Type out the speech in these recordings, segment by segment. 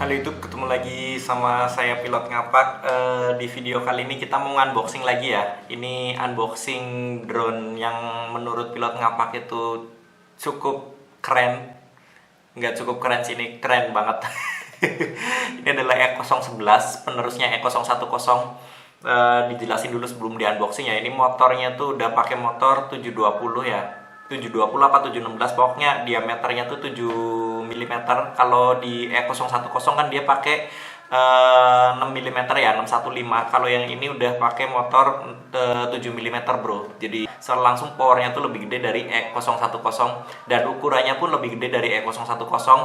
Halo YouTube, ketemu lagi sama saya Pilot Ngapak. Di video kali ini kita mau unboxing lagi ya. Ini unboxing drone yang menurut Pilot Ngapak itu cukup keren. Nggak cukup keren sih, ini keren banget. Ini adalah E011, penerusnya E010. Dijelasin dulu sebelum di unboxing ya. Ini motornya tuh udah pakai motor 720 ya. 720 apa 716, pokoknya diameternya tuh 7 mm. Kalau di E010 kan dia pakai 6 mm ya, 615. Kalau yang ini udah pakai motor 7 mm bro. Jadi langsung powernya tuh lebih gede dari E010 dan ukurannya pun lebih gede dari E010.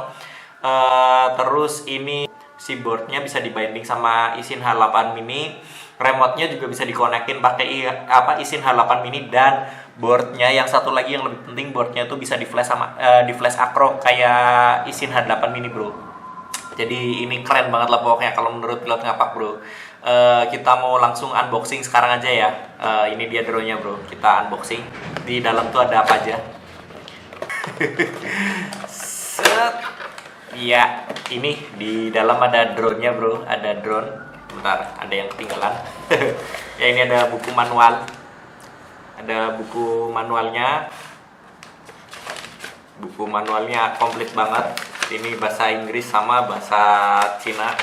Terus ini si boardnya bisa dibinding sama Isin H8 mini. Remote-nya juga bisa dikonekin pakai Isin H8 mini, dan boardnya yang satu lagi yang lebih penting, boardnya tuh bisa di flash sama di flash acro kayak Isin H8 mini bro. Jadi ini keren banget lah pokoknya kalau menurut Pilot Ngapak bro. Kita mau langsung unboxing sekarang aja ya. Ini dia drone-nya bro, kita unboxing. Di dalam tuh ada apa aja? Set. Ya, ini di dalam ada drone-nya bro, ada drone. Bentar, ada yang ketinggalan. Ya, ini ada buku manual. Ada buku manualnya. Buku manualnya komplit banget. Ini bahasa Inggris sama bahasa Cina.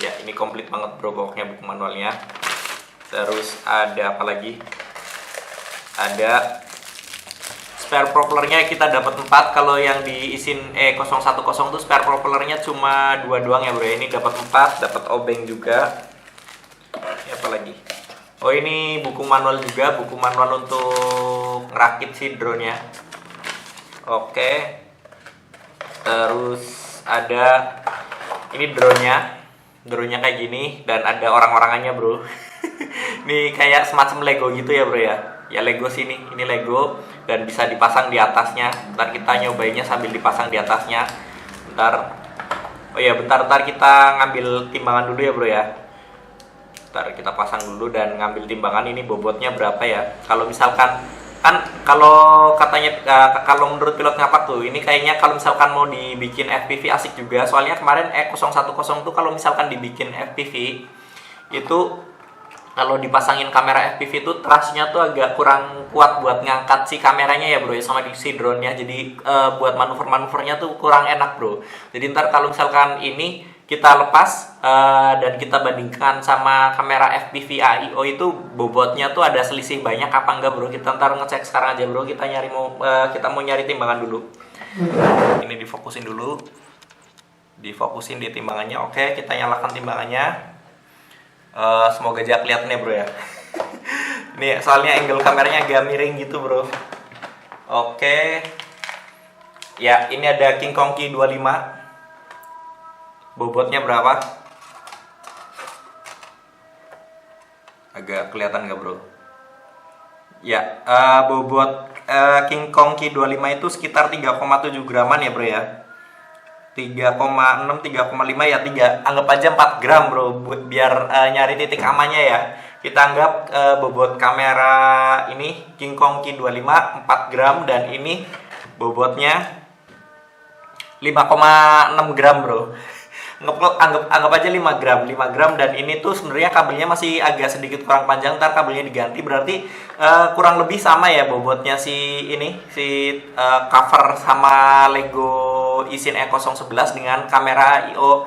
Ya, ini komplit banget bro pokoknya buku manualnya. Terus ada apa lagi? Ada spare propellernya, kita dapat 4. Kalau yang di Isin E010 tuh spare propellernya cuma 2 doang ya bro. Ini dapat 4, dapat obeng juga. Ini apa lagi? Oh, ini buku manual juga, buku manual untuk ngerakit si drone-nya. Oke. Terus ada ini drone-nya. Drone-nya kayak gini dan ada orang-orangannya, bro. Ini kayak semacam Lego gitu ya, bro ya. Ya Lego sini, ini Lego dan bisa dipasang di atasnya. Ntar kita nyobainnya sambil dipasang di atasnya. Bentar. Oh ya, bentar kita ngambil timbangan dulu ya, bro ya. Bentar kita pasang dulu dan ngambil timbangan ini bobotnya berapa ya. Kalau misalkan kan kalau katanya kalau menurut Pilot Ngapak tuh ini kayaknya kalau misalkan mau dibikin FPV asik juga. Soalnya kemarin E010 tuh kalau misalkan dibikin FPV itu kalau dipasangin kamera FPV itu trustnya tuh agak kurang kuat buat ngangkat si kameranya ya bro ya, sama si drone-nya. Jadi buat manuver-manuvernya tuh kurang enak bro. Jadi ntar kalau misalkan ini kita lepas dan kita bandingkan sama kamera FPV AIO itu bobotnya tuh ada selisih banyak apa enggak bro. Kita ntar ngecek sekarang aja bro. Kita mau nyari timbangan dulu. Ini difokusin dulu. Difokusin di timbangannya. Oke, kita nyalakan timbangannya. Semoga aja kelihatan ya bro ya. Nih soalnya angle kameranya agak miring gitu bro. Oke. Ya, ini ada King Kong Q25. Bobotnya berapa? Agak kelihatan nggak bro? Ya, bobot King Kong Q25 itu sekitar 3,7 graman ya bro ya. 3,6, 3,5 ya 3. Anggap aja 4 gram bro, biar nyari titik amannya ya. Kita anggap bobot kamera ini King Kong Q25 4 gram dan ini bobotnya 5,6 gram bro. Anggap aja 5 gram dan ini tuh sebenarnya kabelnya masih agak sedikit kurang panjang. Ntar kabelnya diganti berarti kurang lebih sama ya bobotnya si cover sama Lego Isin E011 dengan kamera IO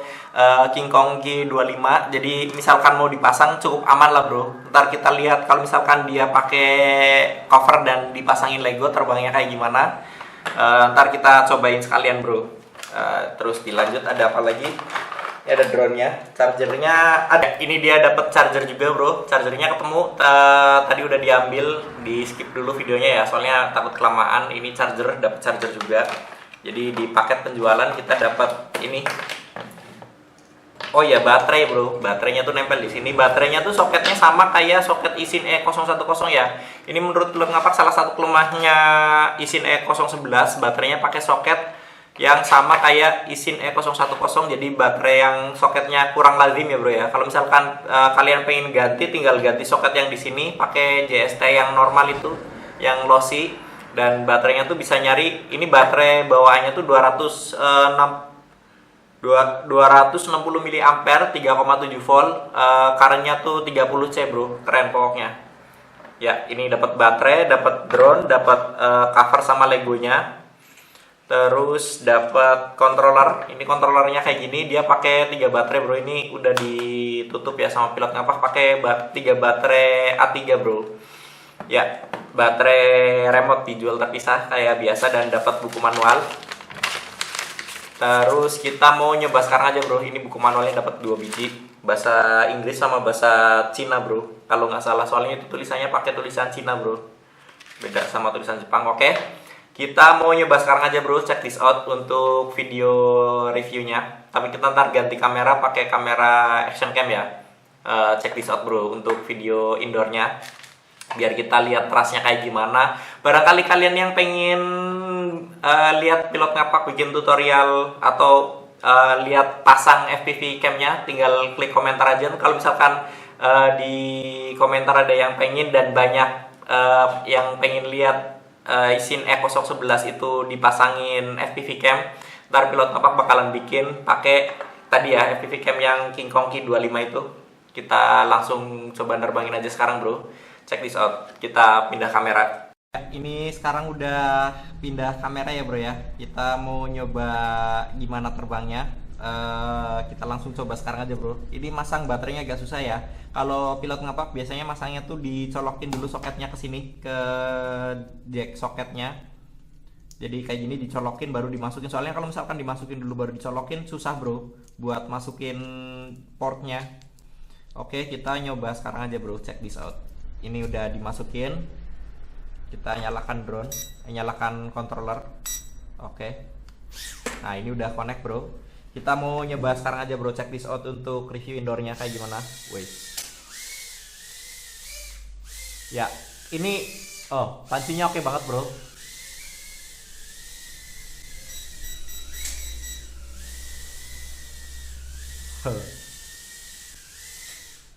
King Kong Q25. Jadi misalkan mau dipasang cukup aman lah bro. Ntar kita lihat kalau misalkan dia pakai cover dan dipasangin Lego terbangnya kayak gimana. Ntar kita cobain sekalian bro. Terus dilanjut ada apa lagi? Ini ada drone-nya, chargernya ada. Ini dia dapat charger juga bro. Chargernya ketemu tadi udah diambil, di skip dulu videonya ya. Soalnya takut kelamaan. Ini charger, dapat charger juga. Jadi di paket penjualan kita dapat ini. Oh ya, baterai bro. Baterainya tuh nempel di sini. Baterainya tuh soketnya sama kayak soket Isin E010 ya. Ini menurut Pilot Ngapak salah satu kelemahannya Isin E011. Baterainya pakai soket yang sama kayak Isin E010. Jadi baterai yang soketnya kurang lazim ya bro ya. Kalau misalkan kalian pengen ganti, tinggal ganti soket yang di sini pakai JST yang normal itu, yang lossy. Dan baterainya tuh bisa nyari, ini baterai bawaannya tuh 206 260 mAh, 3,7 volt, currentnya tuh 30 C bro, keren pokoknya. Ya, ini dapat baterai, dapat drone, dapat cover sama legonya. Terus dapat controller. Ini controllernya kayak gini, dia pakai 3 baterai bro. Ini udah ditutup ya sama pilot ngapak, pakai 3 baterai A3 bro. Ya, baterai remote dijual terpisah kayak biasa dan dapat buku manual. Terus kita mau nyoba sekarang aja bro. Ini buku manualnya dapat 2 biji, bahasa Inggris sama bahasa Cina bro. Kalau nggak salah, soalnya itu tulisannya pakai tulisan Cina bro. Beda sama tulisan Jepang. Oke. Kita mau nyoba sekarang aja bro. Check this out untuk video reviewnya. Tapi kita ntar ganti kamera pakai kamera action cam ya. Check this out bro untuk video indoornya. Biar kita lihat trasnya kayak gimana. Barangkali kalian yang pengen lihat pilot ngapak bikin tutorial atau lihat pasang FPV camnya, tinggal klik komentar aja. Kalau misalkan di komentar ada yang pengen dan banyak yang pengen lihat isin E011 itu dipasangin FPV cam, ntar pilot ngapak bakalan bikin pakai tadi ya FPV cam yang King Kong Ki25 itu. Kita langsung coba nerbangin aja sekarang bro. Check this out. Kita pindah kamera. Ini sekarang udah pindah kamera ya bro ya. Kita mau nyoba gimana terbangnya. Kita langsung coba sekarang aja bro. Ini masang baterainya agak susah ya. Kalau pilot ngapak biasanya masangnya tuh dicolokin dulu soketnya ke sini, ke jack soketnya. Jadi kayak gini dicolokin baru dimasukin. Soalnya kalau misalkan dimasukin dulu baru dicolokin susah bro buat masukin portnya. Oke, kita nyoba sekarang aja bro. Check this out. Ini udah dimasukin. Kita nyalakan drone, nyalakan controller. Oke. Nah, ini udah connect bro. Kita mau nyoba sekarang aja bro. Check this out untuk review indoornya kayak gimana. Wait. Ya, ini pancinya oke banget bro.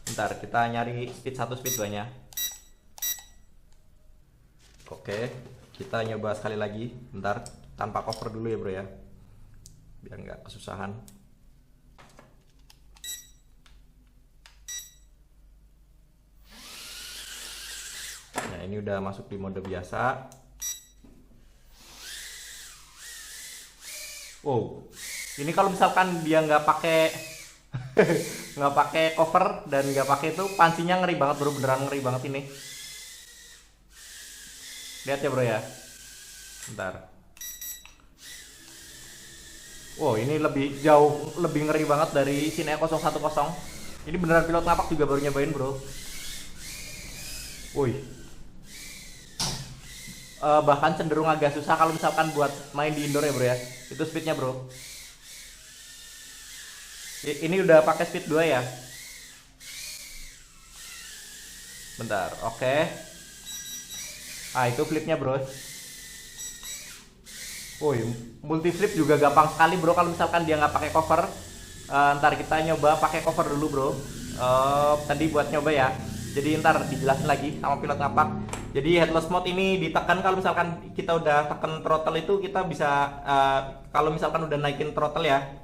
Bentar, kita nyari speed 1, speed 2 nya. Oke, kita nyoba sekali lagi. Bentar, tanpa cover dulu ya bro ya, biar nggak kesusahan. Nah, ini udah masuk di mode biasa. Wow, ini kalau misalkan dia nggak pakai nggak pakai cover dan nggak pakai itu, pancinya ngeri banget bro, beneran ngeri banget ini. Lihat ya bro ya. Bentar. Wow, ini jauh lebih ngeri banget dari Shin E010. Ini beneran pilot ngapak juga baru nyobain bro. Woi. Bahkan cenderung agak susah kalau misalkan buat main di indoor ya bro ya. Itu speednya bro. Ini udah pakai speed 2 ya. Bentar, oke. Itu flipnya bro. Woi, multi flip juga gampang sekali bro kalau misalkan dia nggak pakai cover. Ntar kita nyoba pakai cover dulu bro. Tadi buat nyoba ya. Jadi ntar dijelasin lagi sama pilot ngapak. Jadi headless mode ini ditekan kalau misalkan kita udah tekan throttle itu kita bisa kalau misalkan udah naikin throttle ya,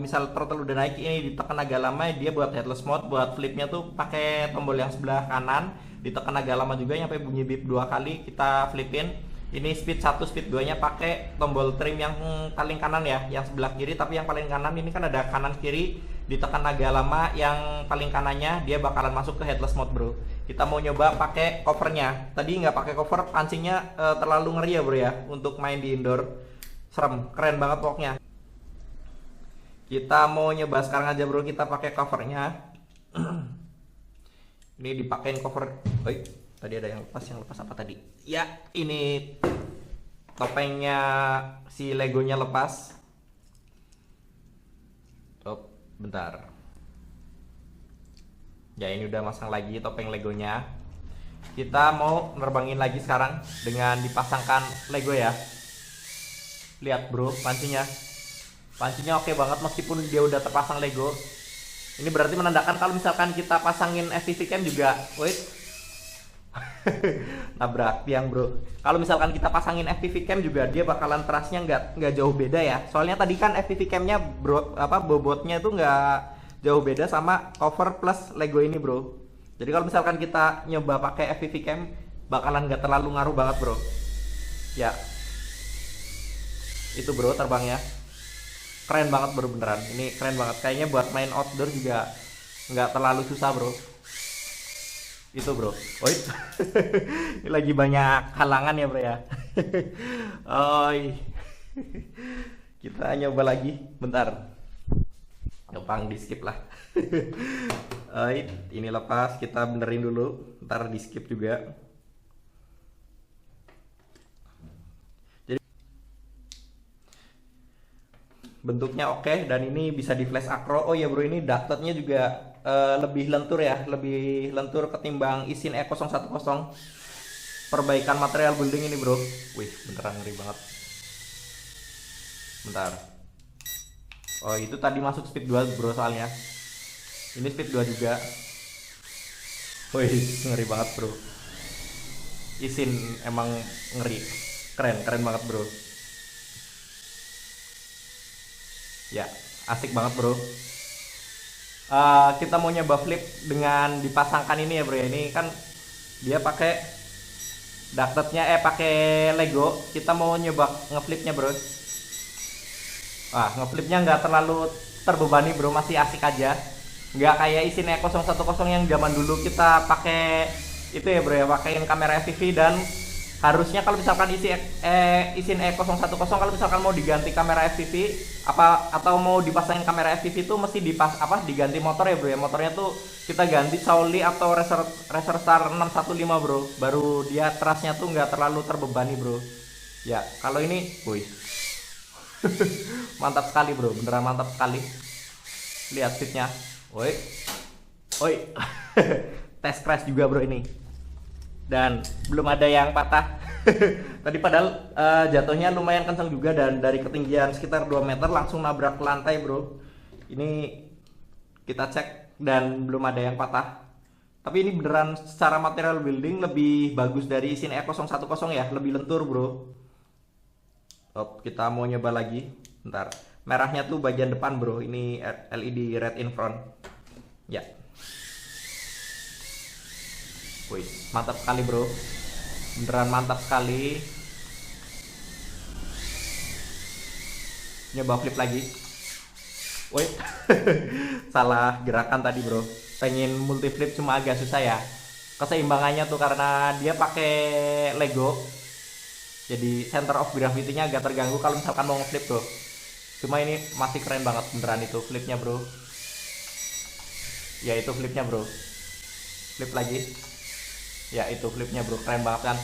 misal throttle udah naik, ini ditekan agak lama dia buat headless mode. Buat flipnya tuh pakai tombol yang sebelah kanan, ditekan agak lama juga sampai bunyi beep 2 kali, kita flipin. Ini speed 1, speed 2 nya pakai tombol trim yang paling kanan ya, yang sebelah kiri. Tapi yang paling kanan ini kan ada kanan kiri, ditekan agak lama yang paling kanannya dia bakalan masuk ke headless mode bro. Kita mau nyoba pakai covernya. Tadi nggak pakai cover, pancingnya terlalu ngeri ya bro ya untuk main di indoor. Serem, keren banget pokoknya. Kita mau nyoba sekarang aja bro, kita pakai covernya. Ini dipakein cover. Tadi ada yang lepas apa tadi? Ya, ini topengnya si legonya lepas. Bentar. Ya, ini udah masang lagi topeng legonya. Kita mau nerbangin lagi sekarang dengan dipasangkan lego ya. Lihat bro, pancinya oke banget meskipun dia udah terpasang lego. Ini berarti menandakan kalau misalkan kita pasangin FPV cam juga, wait. Nabrak tiang bro. Kalau misalkan kita pasangin FPV cam juga dia bakalan trustnya nggak jauh beda ya. Soalnya tadi kan FPV camnya bro bobotnya itu nggak jauh beda sama cover plus Lego ini bro. Jadi kalau misalkan kita nyoba pakai FPV cam bakalan nggak terlalu ngaruh banget bro. Ya itu bro terbangnya keren banget bro, beneran ini keren banget. Kayaknya buat main outdoor juga nggak terlalu susah bro. Itu bro. Oi. Ini lagi banyak halangan ya bro ya. Oi. Kita nyoba lagi bentar. Gampang di skip lah. Oi, ini lepas, kita benerin dulu, ntar di skip juga. Jadi bentuknya oke, dan ini bisa di flash acro. Oh ya bro, ini ductednya juga lebih lentur ya, lebih lentur ketimbang Isin E010. Perbaikan material building ini bro. Wih, beneran ngeri banget. Bentar. Oh itu tadi masuk speed 2 bro soalnya. Ini speed 2 juga. Wih, ngeri banget bro. Isin emang ngeri. Keren banget bro. Ya, asik banget bro. Kita mau nyoba flip dengan dipasangkan ini ya bro ya. Ini kan dia pakai ductednya pakai Lego. Kita mau nyoba ngeflipnya bro. Ngeflipnya nggak terlalu terbebani bro, masih asik aja. Nggak kayak Isin E010 yang zaman dulu kita pakai itu ya bro ya, pakaiin kamera FPV. Dan harusnya kalau misalkan Isin E010 kalau misalkan mau diganti kamera FPV atau mau dipasangin kamera FPV itu mesti diganti motor ya bro ya. Motornya tuh kita ganti Sauli atau Racer Star 615 bro, baru dia trustnya tuh nggak terlalu terbebani bro. Ya kalau ini wih. Mantap sekali bro, beneran mantap sekali. Lihat speednya. Woi. Test crash juga bro ini. Dan belum ada yang patah. Tadi padahal jatuhnya lumayan kencang juga, dan dari ketinggian sekitar 2 meter langsung nabrak lantai bro. Ini kita cek dan belum ada yang patah. Tapi ini beneran secara material building lebih bagus dari Isin E010 ya, lebih lentur bro. Kita mau nyoba lagi. Bentar. Merahnya tuh bagian depan bro. Ini LED red in front. Ya. Wih, mantap sekali bro. Beneran mantap sekali. Nyoba flip lagi. Wih. Salah gerakan tadi bro. Pengen multi flip cuma agak susah ya. Keseimbangannya tuh karena dia pakai Lego. Jadi center of gravity-nya agak terganggu kalau misalkan mau ngeflip bro. Cuma ini masih keren banget beneran itu flipnya bro. Ya itu flipnya bro. Flip lagi. Ya itu flipnya bro, keren banget kan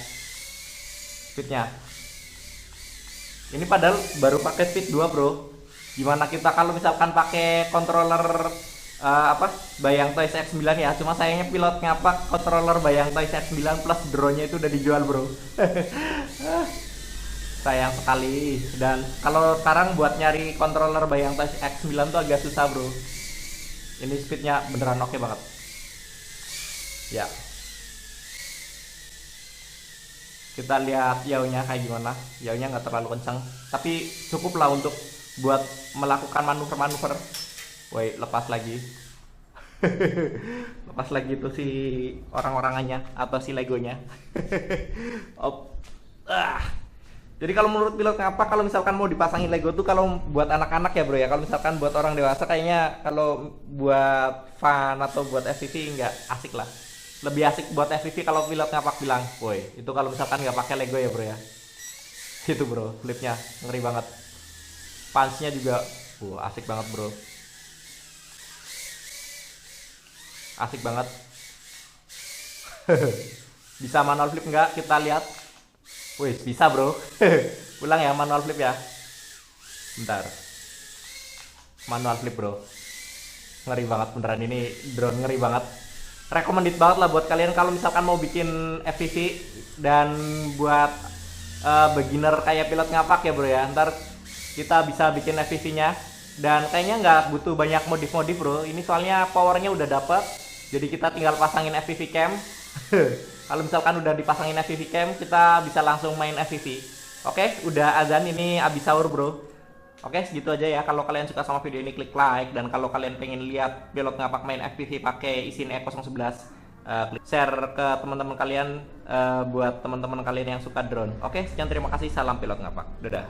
speednya. Ini padahal baru pakai speed 2 bro. Gimana kita kalau misalkan pakai controller Bayang Toys X9 ya. Cuma sayangnya pilot ngapak controller Bayang Toys X9 plus drone-nya itu udah dijual bro. Sayang sekali. Dan kalau sekarang buat nyari controller Bayang Toys X9 tuh agak susah bro. Ini speednya beneran oke banget. Ya. Kita lihat jauhnya kayak gimana. Jauhnya nggak terlalu kencang, tapi cukup lah untuk buat melakukan manuver-manuver. Woi, lepas lagi. Lepas lagi tuh si orang-orangannya atau si Legonya. Jadi kalau menurut pilot ngapa kalau misalkan mau dipasangin Lego tuh kalau buat anak-anak ya bro ya. Kalau misalkan buat orang dewasa kayaknya kalau buat fun atau buat FPV nggak asik lah. Lebih asik buat FPV kalau pilot ngapak bilang, woi itu kalau misalkan nggak pakai Lego ya bro ya. Itu bro, flipnya ngeri banget. Punch-nya juga, asik banget bro. Asik banget. Bisa manual flip nggak? Kita lihat. Wih, bisa bro. Ulang ya manual flip ya. Bentar. Manual flip bro. Ngeri banget beneran, ini drone ngeri banget. Recommended banget lah buat kalian kalau misalkan mau bikin FPV dan buat beginner kayak pilot ngapak ya bro ya. Ntar kita bisa bikin FPV-nya dan kayaknya nggak butuh banyak modif-modif bro. Ini soalnya powernya udah dapet, jadi kita tinggal pasangin FPV cam. Kalau misalkan udah dipasangin FPV cam, kita bisa langsung main FPV. Oke, udah azan, ini abis sahur bro. Oke, segitu aja ya. Kalau kalian suka sama video ini, klik like. Dan kalau kalian pengen lihat pilot ngapak main FPV pakai Isin E011, klik share ke teman-teman kalian, buat teman-teman kalian yang suka drone. Oke, sekian, terima kasih. Salam pilot ngapak. Dadah.